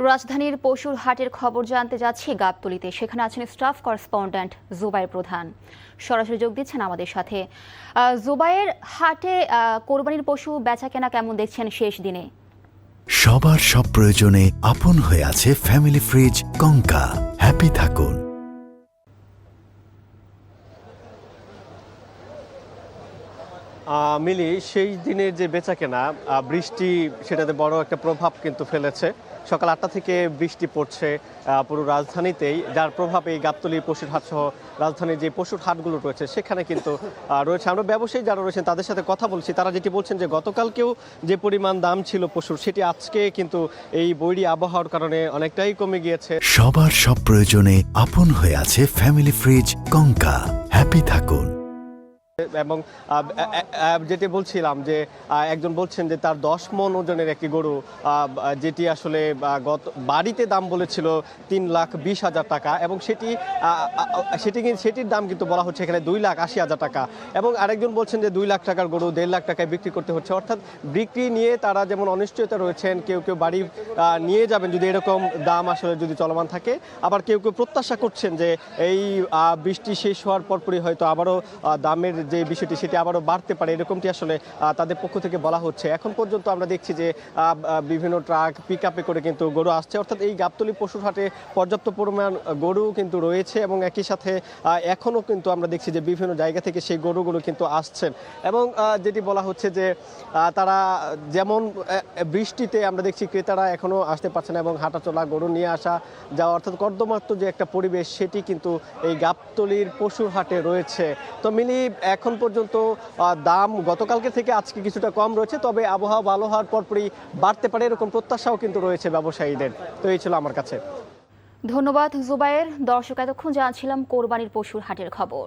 রাজধানীর পশুর হাটের খবর জানতে যাচ্ছি গাবতলীতে। সেখানে আছেন স্টাফ করেসপন্ডেন্ট জুবায়ের প্রধান, সরাসরি যোগ দিচ্ছেন আমাদের সাথে। জুবায়ের, হাটে কোরবানির পশু বেচাকেনা কেমন দেখছেন শেষ দিনে? সবার সব প্রয়োজনে আপন হয়ে আছে ফ্যামিলি ফ্রিজ কঙ্কা। হ্যাপি থাকুন। মিলি, সেই দিনের যে বেচাকেনা, বৃষ্টি সেটাতে বড় একটা প্রভাব কিন্তু ফেলেছে। সকাল 8টা থেকে বৃষ্টি পড়ছে পুরো রাজধানীতেই, যার প্রভাব এই গাবতলী পশুর হাট সহ রাজধানীর যে পশুর হাটগুলো রয়েছে সেখানে কিন্তু রয়েছে। আমরা ব্যবসায়ী যারা রয়েছেন তাদের সাথে কথা বলছি, তারা যেটি বলছেন যে গতকালকেও যে পরিমাণ দাম ছিল পশুর, সেটি আজকে কিন্তু এই বৈরী আবহাওয়ার কারণে অনেকটাই কমে গিয়েছে। সবার সব প্রয়োজনে আপন হয়ে আছে ফ্যামিলি ফ্রিজ কঙ্কা। হ্যাপি থাকুন। এবং যেটি বলছিলাম যে একজন বলছেন যে তার 10 মণ ওজনের একটি গরু, যেটি আসলে বাড়িতে দাম বলেছিল 3,20,000 টাকা, এবং সেটির দাম কিন্তু বলা হচ্ছে এখানে 2,80,000 টাকা। এবং আরেকজন বলছেন যে 2 লাখ টাকার গরু 1.5 লাখ টাকায় বিক্রি করতে হচ্ছে। অর্থাৎ বিক্রি নিয়ে তারা যেমন অনিশ্চয়তা রয়েছেন, কেউ কেউ বাড়ি নিয়ে যাবেন যদি এরকম দাম আসলে যদি চলমান থাকে, আবার কেউ কেউ প্রত্যাশা করছেন যে এই বৃষ্টি শেষ হওয়ার পরপরই হয়তো আবারও দামের যে বিষয়টি সেটি আবারও বাড়তে পারে, এরকমটি আসলে তাদের পক্ষ থেকে বলা হচ্ছে। এখন পর্যন্ত আমরা দেখছি যে বিভিন্ন ট্রাক পিকআপে করে কিন্তু গরু আসছে। অর্থাৎ এই গাবতলী পশুর হাটে পর্যাপ্ত পরিমাণ গরু কিন্তু রয়েছে, এবং একই সাথে এখনও কিন্তু আমরা দেখছি যে বিভিন্ন জায়গা থেকে সেই গরুগুলো কিন্তু আসছেন। এবং যেটি বলা হচ্ছে যে তারা যেমন বৃষ্টিতে আমরা দেখছি ক্রেতারা এখনও আসতে পারছে না, এবং হাঁটাচলা গরু নিয়ে আসা যাওয়া অর্থাৎ কর্দমাক্ত যে একটা পরিবেশ সেটি কিন্তু এই গাবতলীর পশুর হাটে রয়েছে। তো মিলি, এখন পর্যন্ত দাম গতকালকে থেকে আজকে কিছুটা কম রয়েছে, তবে আবহাওয়া ভালো হওয়ার পরপরই বাড়তে পারে এরকম প্রত্যাশাও কিন্তু রয়েছে ব্যবসায়ীদের। তো এই ছিল আমার কাছে। ধন্যবাদ জুবায়ের। দর্শক, এতক্ষণ জানছিলাম কোরবানির পশুর হাটের খবর।